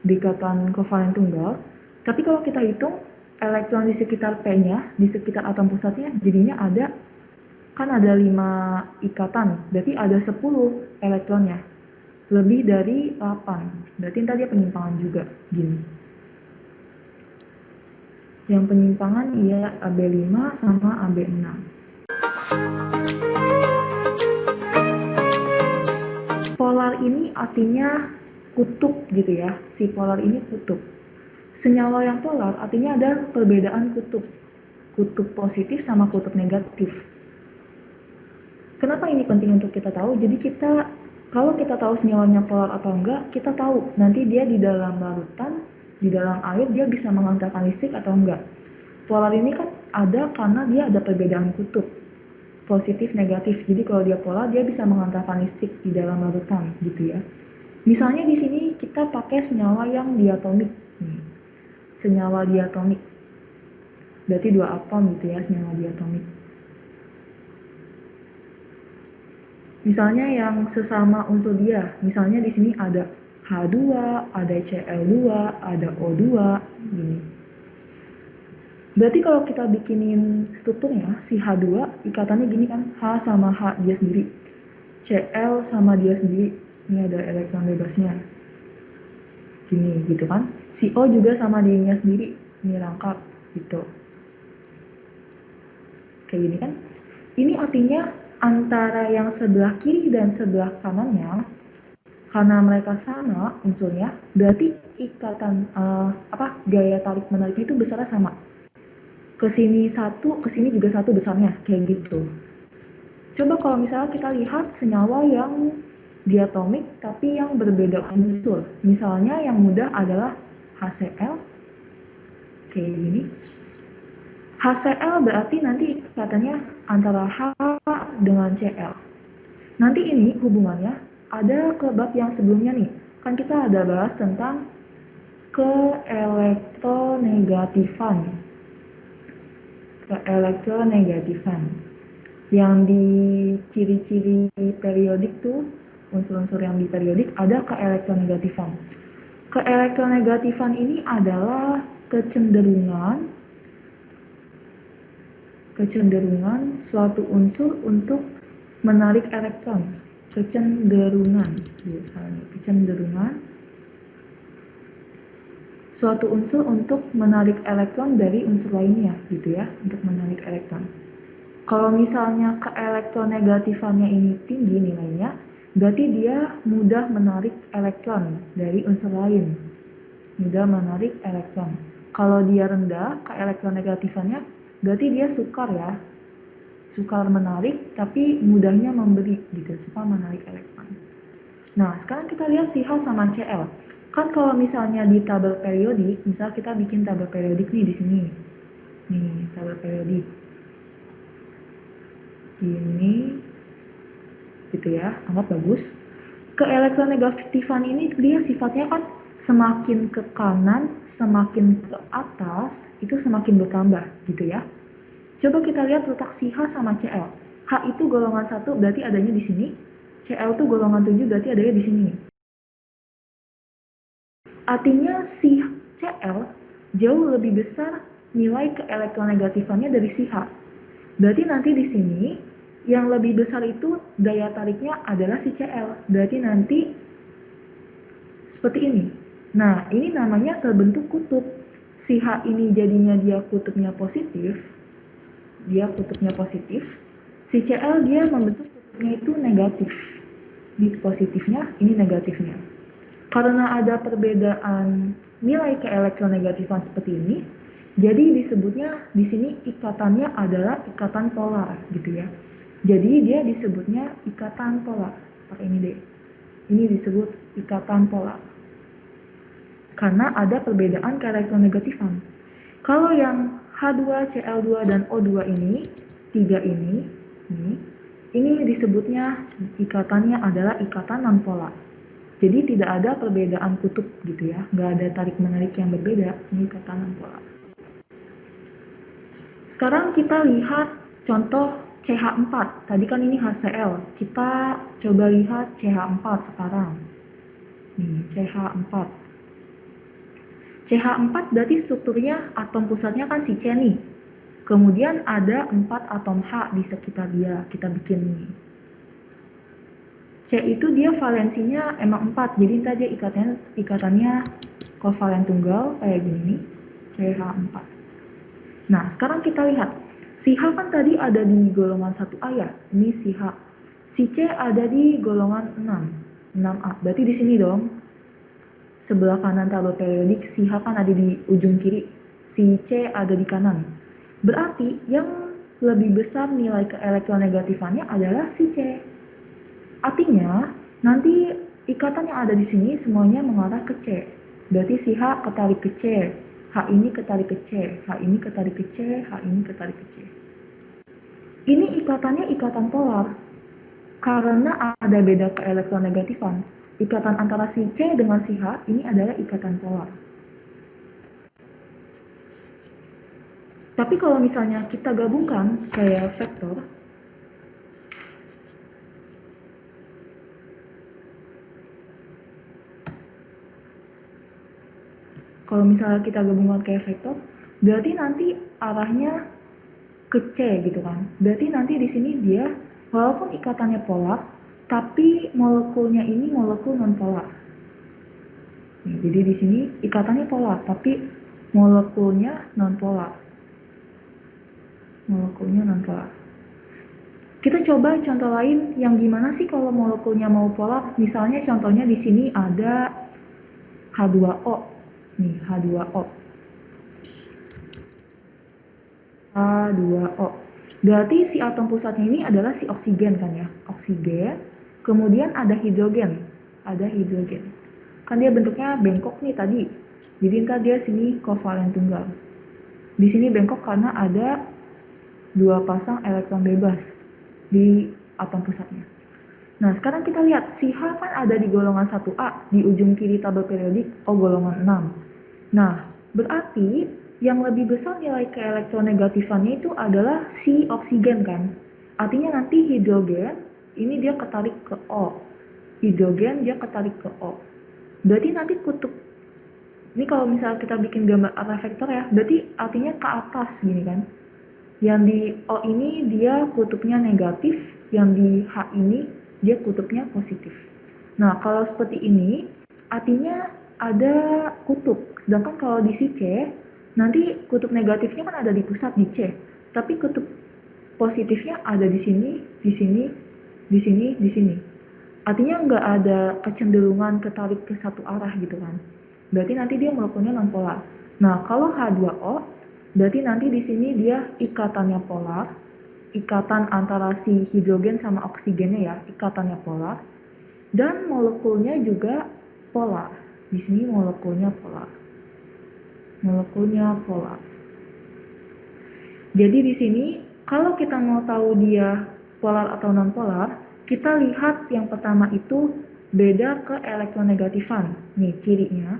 berikatan kovalen tunggal. Tapi kalau kita hitung elektron di sekitar P-nya, di sekitar atom pusatnya, jadinya ada, kan ada 5 ikatan, berarti ada 10 elektronnya. Lebih dari 8, berarti ntar dia penyimpangan juga, gini. Yang penyimpangan iya AB5 sama AB6. Polar ini artinya kutub gitu ya, si polar ini kutub. Senyawa yang polar artinya ada perbedaan kutub, kutub positif sama kutub negatif. Kenapa ini penting untuk kita tahu? Jadi kalau kita tahu senyawanya polar atau enggak, kita tahu nanti dia di dalam larutan, di dalam air dia bisa mengantarkan listrik atau enggak. Polar ini kan ada karena dia ada perbedaan kutub, positif negatif. Jadi kalau dia polar dia bisa mengantarkan listrik di dalam larutan gitu ya. Misalnya di sini kita pakai senyawa yang diatomik. Senyawa diatomik. Berarti 2 atom gitu ya senyawa diatomik. Misalnya yang sesama unsur dia. Misalnya di sini ada H2, ada Cl2, ada O2 gini. Berarti kalau kita bikinin strukturnya, si H2 ikatannya gini kan, H sama H dia sendiri, Cl sama dia sendiri, ini ada elektron bebasnya, gini gitu kan. Si O juga sama dirinya sendiri, ini rangkap gitu. Kayak gini kan. Ini artinya antara yang sebelah kiri dan sebelah kanannya, karena mereka sama unsurnya, berarti ikatan gaya tarik menariknya itu besarnya sama. Kesini satu, kesini juga satu besarnya, kayak gitu. Coba kalau misalnya kita lihat senyawa yang diatomik tapi yang berbeda unsur. Misalnya yang mudah adalah HCl, kayak gini. HCl berarti nanti katanya antara H dengan Cl. Nanti ini hubungannya ada ke bab yang sebelumnya nih. Kan kita ada bahas tentang keelektronegatifan. Keelektronegatifan. Yang di ciri-ciri periodik tuh, unsur-unsur yang di periodik ada keelektronegatifan. Keelektronegatifan ini adalah kecenderungan suatu unsur untuk menarik elektron. Kecenderungan suatu unsur untuk menarik elektron dari unsur lainnya gitu ya, untuk menarik elektron. Kalau misalnya keelektronegatifannya ini tinggi nilainya, berarti dia mudah menarik elektron dari unsur lain. Mudah menarik elektron. Kalau dia rendah keelektronegatifannya, berarti dia sukar ya. Sukar menarik tapi mudahnya memberi gitu, suka menarik elektron. Nah, sekarang kita lihat si H sama Cl. Kan kalau misalnya di tabel periodik, misal kita bikin tabel periodik nih di sini. Nih, tabel periodik. Ini gitu ya, anggap bagus. Keelektronegatifan ini dia sifatnya kan semakin ke kanan, semakin ke atas, itu semakin bertambah gitu ya. Coba kita lihat letak si H sama Cl. H itu golongan 1 berarti adanya di sini. Cl itu golongan 7 berarti adanya di sini. Artinya si Cl jauh lebih besar nilai keelektronegatifannya dari si H. Berarti nanti di sini yang lebih besar itu daya tariknya adalah si Cl. Berarti nanti seperti ini. Nah, ini namanya terbentuk kutub. Si H ini jadinya dia kutubnya positif. Si Cl dia membentuk kutubnya itu negatif. Ini positifnya, ini negatifnya. Karena ada perbedaan nilai keelektronegatifan seperti ini, jadi disebutnya di sini ikatannya adalah ikatan polar gitu ya. Jadi dia disebutnya ikatan polar. Pakai ini deh. Ini disebut ikatan polar. Karena ada perbedaan keelektronegatifan. Kalau yang H2, Cl2 dan O2 ini, tiga ini disebutnya ikatannya adalah ikatan non-polar. Jadi tidak ada perbedaan kutub gitu ya, nggak ada tarik-menarik yang berbeda, ini ikatan non-polar. Sekarang kita lihat contoh CH4, tadi kan ini HCl, kita coba lihat CH4 sekarang. Nih, CH4. CH4 berarti strukturnya atom pusatnya kan si C nih. Kemudian ada 4 atom H di sekitar dia, kita bikin nih. C itu dia valensinya emang 4, jadi tadi ikatannya kovalen tunggal kayak gini nih, CH4. Nah, sekarang kita lihat, si H kan tadi ada di golongan 1A ya, ini si H. Si C ada di golongan 6A, berarti di sini dong. Sebelah kanan tabel periodik, si H kan ada di ujung kiri, si C ada di kanan. Berarti yang lebih besar nilai keelektronegatifannya adalah si C. Artinya, nanti ikatan yang ada di sini semuanya mengarah ke C. Berarti si H ketarik ke C, H ini ketarik ke C, H ini ketarik ke C, H ini ketarik ke C. Ini ikatannya ikatan polar. Karena ada beda keelektronegatifan. Ikatan antara si C dengan si H ini adalah ikatan polar. Tapi kalau misalnya kita gabungkan kayak vektor, kalau misalnya kita gabungkan kayak vektor, berarti nanti arahnya ke C gitu kan. Berarti nanti di sini dia walaupun ikatannya polar, tapi molekulnya ini molekul non-polar. Jadi di sini ikatannya polar, tapi molekulnya non-polar. Molekulnya non-polar. Kita coba contoh lain yang gimana sih kalau molekulnya mau polar. Misalnya contohnya di sini ada H2O. Nih, H2O. H2O. Berarti si atom pusatnya ini adalah si oksigen kan ya. Oksigen. Kemudian ada hidrogen. Ada hidrogen. Kan dia bentuknya bengkok nih tadi. Jadi ntar dia sini kovalen tunggal. Di sini bengkok karena ada dua pasang elektron bebas di atom pusatnya. Nah, sekarang kita lihat, si H kan ada di golongan 1A, di ujung kiri tabel periodik, O golongan 6. Nah, berarti yang lebih besar nilai keelektronegatifannya itu adalah si oksigen kan. Artinya nanti hidrogen, ini dia ketarik ke O. Hidrogen dia ketarik ke O. Berarti nanti kutub, ini kalau misalnya kita bikin gambar arah vektor ya, berarti artinya ke atas gini kan. Yang di O ini dia kutubnya negatif, yang di H ini dia kutubnya positif. Nah, kalau seperti ini, artinya ada kutub. Sedangkan kalau di si C, nanti kutub negatifnya kan ada di pusat di C. Tapi kutub positifnya ada di sini, di sini, di sini, di sini. Artinya nggak ada kecenderungan ketarik ke satu arah gitu kan. Berarti nanti dia molekulnya non-polar. Nah, kalau H2O, berarti nanti di sini dia ikatannya polar. Ikatan antara si hidrogen sama oksigennya ya, ikatannya polar. Dan molekulnya juga polar. Di sini molekulnya polar. Molekulnya polar. Jadi di sini kalau kita mau tahu dia polar atau non polar, kita lihat yang pertama itu beda keelektronegatifan. Nih cirinya.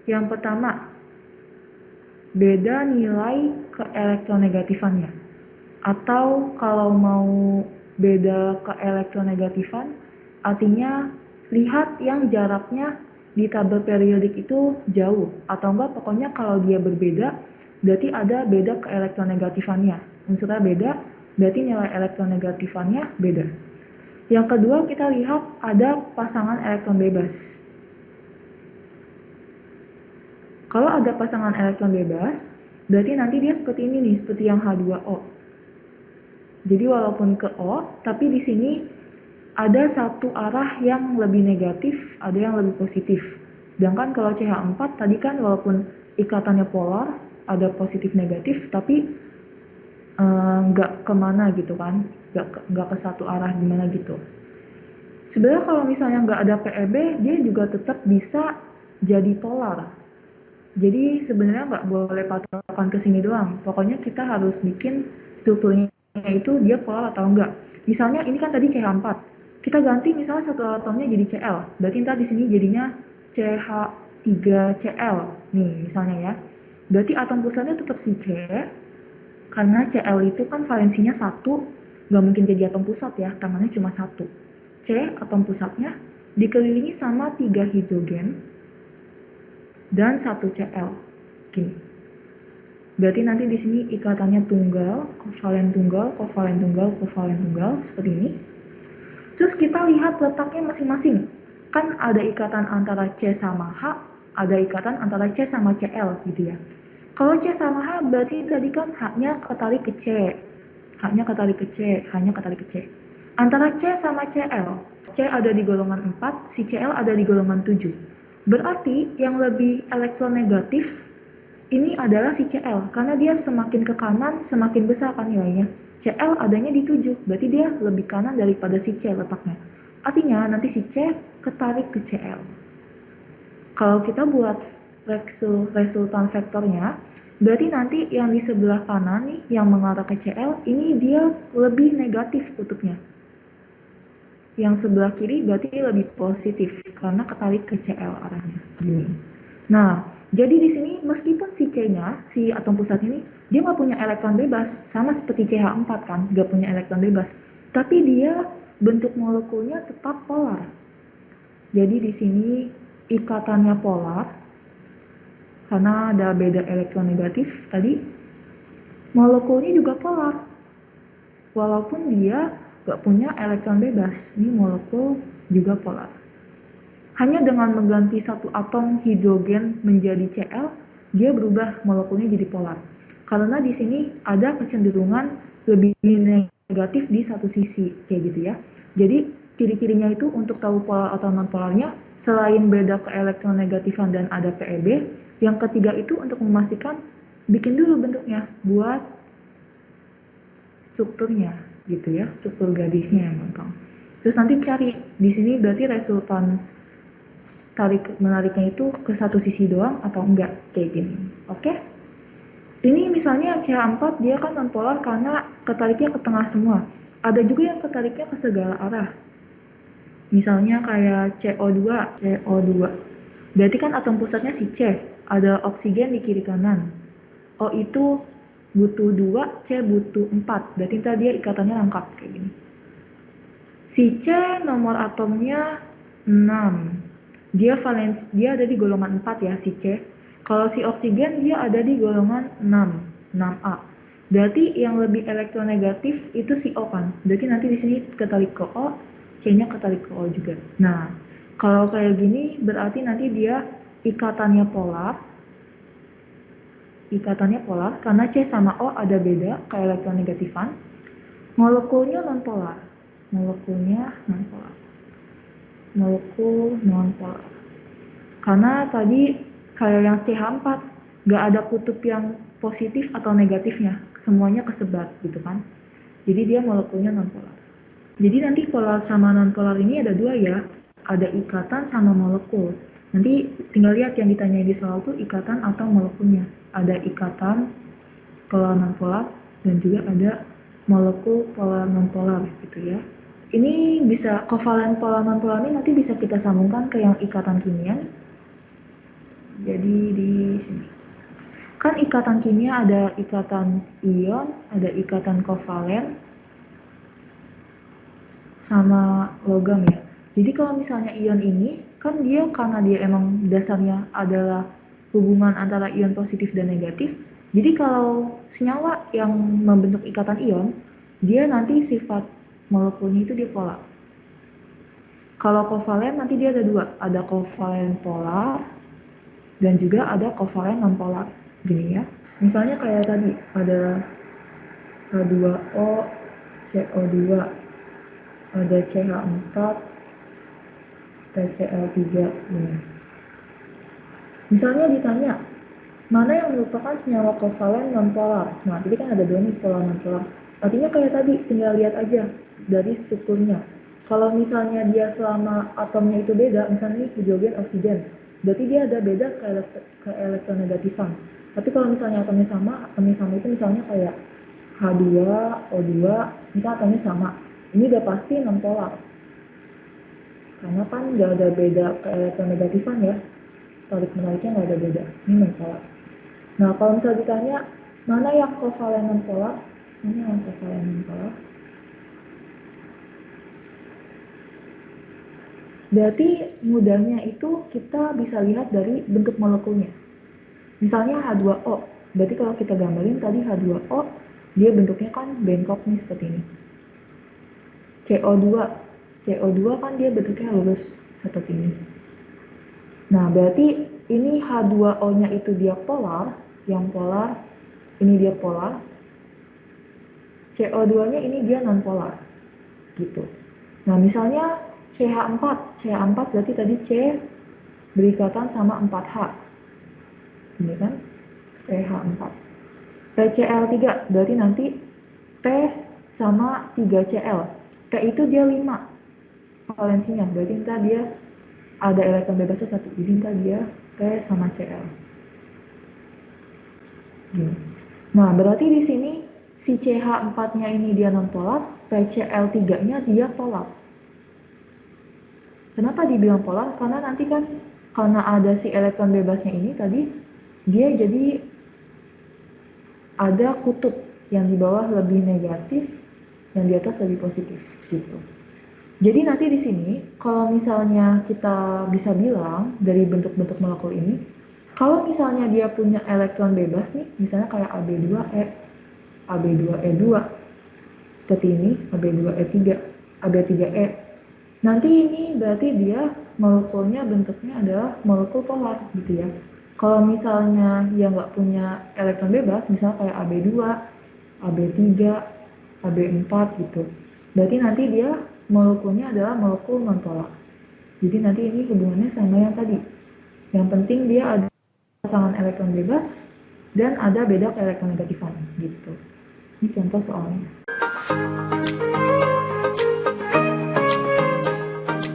Yang pertama, beda nilai keelektronegatifannya. Atau kalau mau beda keelektronegatifan, artinya lihat yang jaraknya di tabel periodik itu jauh, atau enggak pokoknya kalau dia berbeda, berarti ada beda keelektronegatifannya. Unsurnya beda, berarti nilai elektronegatifannya beda. Yang kedua, kita lihat ada pasangan elektron bebas. Kalau ada pasangan elektron bebas, berarti nanti dia seperti ini nih, seperti yang H2O. Jadi walaupun ke O, tapi di sini ada satu arah yang lebih negatif, ada yang lebih positif. Sedangkan kalau CH4 tadi kan walaupun ikatannya polar, ada positif negatif, tapi nggak kemana gitu kan, nggak ke satu arah gimana gitu. Sebenarnya kalau misalnya nggak ada PEB, dia juga tetap bisa jadi polar. Jadi sebenarnya nggak boleh patokan ke sini doang. Pokoknya kita harus bikin strukturnya itu dia polar atau enggak. Misalnya ini kan tadi CH4. Kita ganti misalnya satu atomnya jadi Cl. Berarti ntar di sini jadinya CH3Cl. Nih misalnya ya. Berarti atom pusatnya tetap si C. Karena Cl itu kan valensinya 1. Nggak mungkin jadi atom pusat ya. Tangannya cuma 1. C atom pusatnya dikelilingi sama 3 hidrogen dan 1 Cl. Gini. Berarti nanti di sini ikatannya tunggal, kovalen tunggal, kovalen tunggal, kovalen tunggal seperti ini. Terus kita lihat letaknya masing-masing. Kan ada ikatan antara C sama H, ada ikatan antara C sama Cl gitu ya. Kalau C sama H berarti tadi kan H-nya ketarik ke C. H-nya ketarik ke C, H-nya ketarik ke C. Antara C sama Cl, C ada di golongan 4, si Cl ada di golongan 7. Berarti yang lebih elektronegatif ini adalah si Cl, karena dia semakin ke kanan semakin besar kan nilainya. Cl adanya di 7, berarti dia lebih kanan daripada si C letaknya. Artinya nanti si C ketarik ke Cl. Kalau kita buat resultan vektornya, berarti nanti yang di sebelah kanan nih, yang mengarah ke Cl, ini dia lebih negatif kutubnya. Yang sebelah kiri berarti lebih positif, karena ketarik ke Cl arahnya. Gini. Nah, jadi di sini meskipun si C-nya, si atom pusat ini, dia nggak punya elektron bebas, sama seperti CH4 kan, nggak punya elektron bebas. Tapi dia bentuk molekulnya tetap polar. Jadi di sini ikatannya polar, karena ada beda elektronegatif tadi, molekulnya juga polar. Walaupun dia nggak punya elektron bebas, ini molekul juga polar. Hanya dengan mengganti satu atom hidrogen menjadi Cl, dia berubah molekulnya jadi polar. Karena di sini ada kecenderungan lebih negatif di satu sisi, kayak gitu ya. Jadi ciri-cirinya itu untuk tahu polar atau non-polarnya, selain beda keelektronegatifan dan ada PEB, yang ketiga itu untuk memastikan bikin dulu bentuknya buat strukturnya gitu ya, struktur gadisnya yang gampang. Terus nanti cari di sini berarti resultan tarik menariknya itu ke satu sisi doang atau enggak, kayak gini. Oke? Ini misalnya CH4 dia kan nonpolar karena ketariknya ke tengah semua. Ada juga yang ketariknya ke segala arah. Misalnya kayak CO2. Berarti kan atom pusatnya si C, ada oksigen di kiri kanan. O itu butuh 2, C butuh 4. Berarti ntar dia ikatannya lengkap kayak gini. Si C nomor atomnya 6. Dia ada di golongan 4 ya si C. Kalau si oksigen dia ada di golongan 6A. Berarti yang lebih elektronegatif itu si O kan. Berarti nanti di sini ketarik ke O, C-nya ketarik ke O juga. Nah, kalau kayak gini berarti nanti dia ikatannya polar. Ikatannya polar karena C sama O ada beda keelektronegatifan. Molekulnya nonpolar. Molekul nonpolar. Karena tadi kayak yang CH4 nggak ada kutub yang positif atau negatifnya, semuanya kesebar gitu kan. Jadi dia molekulnya nonpolar. Jadi nanti polar sama nonpolar ini ada dua ya, ada ikatan sama molekul. Nanti tinggal lihat yang ditanya di soal tuh ikatan atau molekulnya. Ada ikatan polar nonpolar dan juga ada molekul polar nonpolar gitu ya. Ini bisa kovalen polar nonpolar ini nanti bisa kita sambungkan ke yang ikatan kimia. Jadi di sini kan ikatan kimia ada ikatan ion, ada ikatan kovalen sama logam ya. Jadi kalau misalnya ion ini kan dia karena dia emang dasarnya adalah hubungan antara ion positif dan negatif, jadi kalau senyawa yang membentuk ikatan ion, dia nanti sifat molekulnya itu dipolar. Kalau kovalen nanti dia ada dua, ada kovalen polar dan juga ada kovalen non polar. Gini ya. Misalnya kayak tadi ada H2O, CO2, ada CH4, TCl3. Ini. Misalnya ditanya, mana yang merupakan senyawa kovalen non-polar? Nah, jadi kan ada dua nih, polar non-polar. Artinya kayak tadi, tinggal lihat aja dari strukturnya. Kalau misalnya dia selama atomnya itu beda, misalnya hidrogen, oksigen, berarti dia ada beda ke elektronegatifan. Tapi kalau misalnya atomnya sama itu misalnya kayak H2O2, ini kan atomnya sama. Ini udah pasti non-polar. Karena kan nggak ada beda ke elektronegatifan ya. Tarik menariknya nggak ada beda. Ini non-polar. Nah, kalau misalnya ditanya, mana yang kovalen non-polar? Ini yang kovalen non-polar. Berarti mudahnya itu kita bisa lihat dari bentuk molekulnya. Misalnya H2O. Berarti kalau kita gambarin tadi H2O, dia bentuknya kan bengkok nih seperti ini. CO2. CO2 kan dia bentuknya lurus seperti ini. Nah, berarti ini H2O-nya itu dia polar, yang polar, ini dia polar. CO2-nya ini dia non-polar, gitu. Nah, misalnya CH4. CH4 berarti tadi C berikatan sama 4H. Ini kan CH4. PCl3 berarti nanti P sama 3Cl. P itu dia 5 valensinya, berarti ntar dia ada elektron bebasnya 1. Jadi ntar dia P sama Cl. Gini. Nah, berarti di sini si CH4-nya ini dia non-polar, PCl3-nya dia polar. Kenapa dibilang polar? Karena nanti kan karena ada si elektron bebasnya ini tadi, dia jadi ada kutub yang di bawah lebih negatif, yang di atas lebih positif, gitu. Jadi nanti di sini, kalau misalnya kita bisa bilang dari bentuk-bentuk molekul ini, kalau misalnya dia punya elektron bebas nih, misalnya kayak Ab2E, Ab2E2, seperti ini, Ab2E3, Ab3E. Nanti ini berarti dia molekulnya bentuknya adalah molekul polar gitu ya. Kalau misalnya dia nggak punya elektron bebas, misalnya kayak Ab2, Ab3, Ab4 gitu. Berarti nanti dia molekulnya adalah molekul non-polar. Jadi nanti ini hubungannya sama yang tadi. Yang penting dia ada pasangan elektron bebas dan ada beda keelektronegatifan gitu. Ini contoh soalnya.